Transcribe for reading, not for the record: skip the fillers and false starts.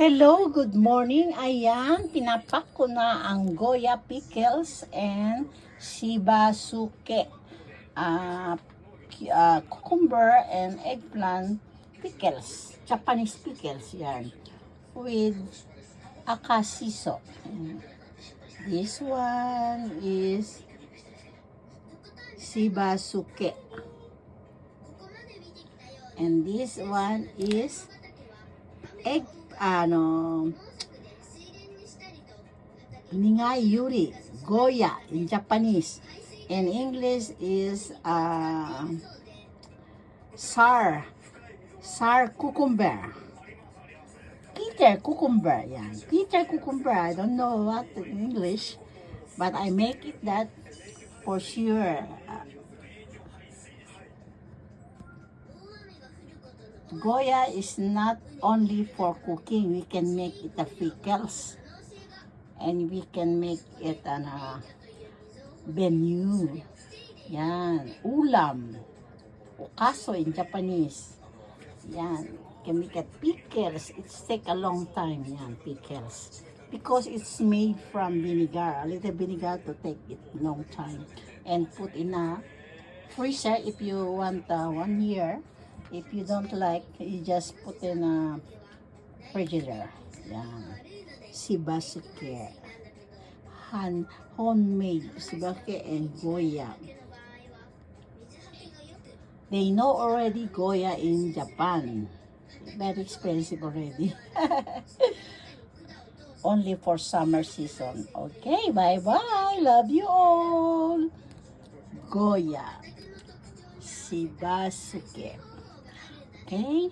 Hello, good morning. Ayan, pinapak ko na ang Goya pickles and shibasuke. Cucumber and eggplant pickles. Japanese pickles yan. With akasiso. This one is shibasuke. And this one is nigayuri, Goya in Japanese. In English is sour cucumber. Peter cucumber, yan. Peter cucumber, I don't know what in English, but I make it that for sure. Goya is not only for cooking. We can make it a pickles. And we can make it an menu. Yan. Ulam. Okaso in Japanese. Yan. Can make it pickles. It's take a long time. Yan. Pickles. Because it's made from vinegar. A little vinegar to take it long time. And put in a freezer if you want 1 year. If you don't like, you just put in a frigidaire. Yan. Shibasuke. Homemade shibasuke and Goya. They know already Goya in Japan. Very expensive already. Only for summer season. Okay, bye-bye. Love you all. Goya. Shibasuke. Okay?